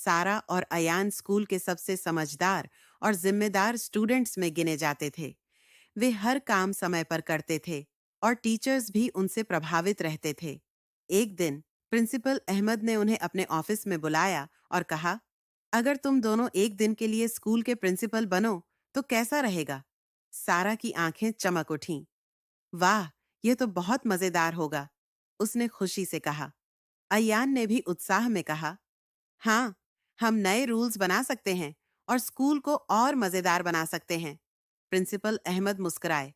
सारा और अयान स्कूल के सबसे समझदार और जिम्मेदार स्टूडेंट्स में गिने जाते थे। वे हर काम समय पर करते थे और टीचर्स भी उनसे प्रभावित रहते थे। एक दिन प्रिंसिपल अहमद ने उन्हें अपने ऑफिस में बुलाया और कहा, अगर तुम दोनों एक दिन के लिए स्कूल के प्रिंसिपल बनो तो कैसा रहेगा? सारा की आंखें चमक उठीं। वाह, यह तो बहुत मजेदार होगा, उसने खुशी से कहा। अयान ने भी उत्साह में कहा, हाँ, हम नए रूल्स बना सकते हैं और स्कूल को और मजेदार बना सकते हैं। प्रिंसिपल अहमद मुस्कुराए।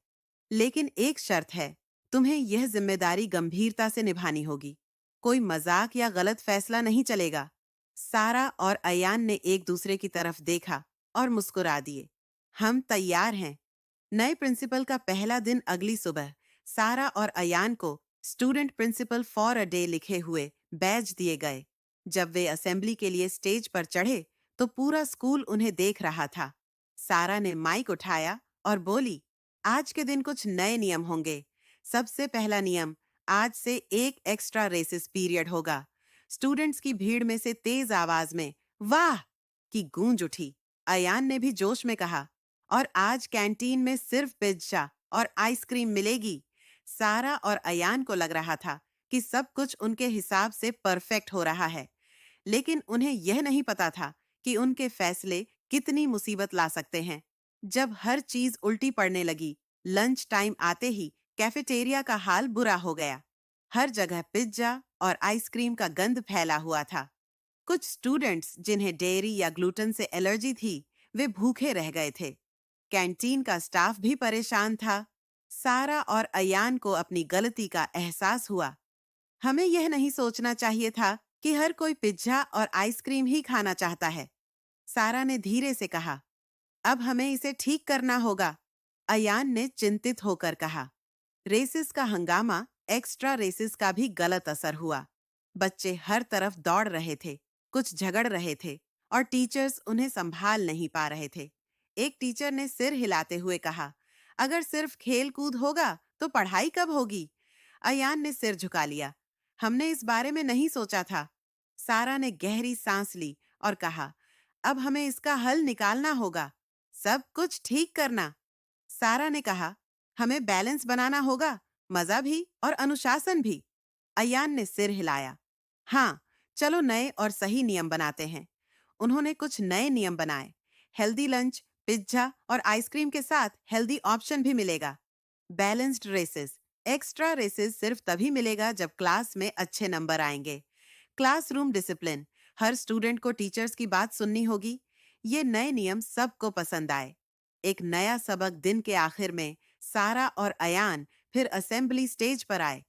लेकिन एक शर्त है, तुम्हें यह जिम्मेदारी गंभीरता से निभानी होगी। कोई मजाक या गलत फैसला नहीं चलेगा। सारा और अयान ने एक दूसरे की तरफ देखा और मुस्कुरा दिए। हम तैयार हैं। नए प्रिंसिपल का पहला दिन अगली सुबह सारा और अयान को student principal for a day लिखे हुए बैज दिए गए। जब वे असेंबली के लिए स्टेज पर चढ़े तो पूरा स्कूल उन्हें देख रहा था। सारा ने माइक उठाया और बोली, आज के दिन कुछ नए नियम होंगे। सबसे पहला नियम, आज से एक एक्स्ट्रा रेसिस पीरियड होगा। स्टूडेंट्स की भीड़ में से तेज आवाज में वाह की गूंज उठी। अयान ने भी जोश में कहा, और आज कैंटीन में सिर्फ पिज्जा और आइसक्रीम मिलेगी। सारा और अयान को लग रहा था कि सब कुछ उनके हिसाब से परफेक्ट हो रहा है, लेकिन उन्हें यह नहीं पता था कि उनके फैसले कितनी मुसीबत ला सकते हैं। जब हर चीज उल्टी पड़ने लगी, लंच टाइम आते ही कैफेटेरिया का हाल बुरा हो गया। हर जगह पिज्जा और आइसक्रीम का गंध फैला हुआ था। कुछ स्टूडेंट्स जिन्हें डेयरी या ग्लूटेन से एलर्जी थी, वे भूखे रह गए थे। कैंटीन का स्टाफ भी परेशान था। सारा और अयान को अपनी गलती का एहसास हुआ। हमें यह नहीं सोचना चाहिए था कि हर कोई पिज्जा और आइसक्रीम ही खाना चाहता है, सारा ने धीरे से कहा। अब हमें इसे ठीक करना होगा, अयान ने चिंतित होकर कहा। रेसिस का हंगामा एक्स्ट्रा रेसिस का भी गलत असर हुआ। बच्चे हर तरफ दौड़ रहे थे, कुछ झगड़ रहे थे और टीचर्स उन्हें संभाल नहीं पा रहे थे। एक टीचर ने सिर हिलाते हुए कहा, अगर सिर्फ खेल कूद होगा तो पढ़ाई कब होगी? अयान ने सिर झुका लिया। हमने इस बारे में नहीं सोचा था। सारा ने गहरी सांस ली और कहा, अब हमें इसका हल निकालना होगा। सब कुछ ठीक करना। सारा ने कहा, हमें बैलेंस बनाना होगा, मजा भी और अनुशासन भी। अयान ने सिर हिलाया। हाँ, चलो नए और सही नियम बनाते हैं। उन्होंने कुछ नए नियम बनाए। हेल्दी लंच, पिज्जा और आइसक्रीम के साथ हेल्दी ऑप्शन भी मिलेगा। बैलेंस्ड रेसेस, एक्स्ट्रा रेसेस सिर्फ तभी मिलेगा जब क्लास में अच्छे नंबर आएंगे। क्लासरूम डिसिप्लिन, हर स्टूडेंट को टीचर्स की बात सुननी होगी। ये नए नियम सबको पसंद आए। एक नया सबक दिन के आखिर में सारा और अयान फिर असेंबली स्टेज पर आए।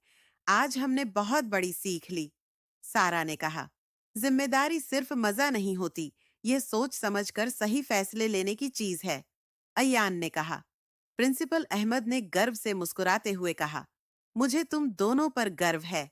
आज हमने बहुत बड़ी सीख ली, सारा ने कहा। जिम्मेदारी सिर्फ मजा नहीं होती, ये सोच समझकर सही फैसले लेने की चीज है, अयान ने कहा। प्रिंसिपल अहमद ने गर्व से मुस्कुराते हुए कहा, मुझे तुम दोनों पर गर्व है।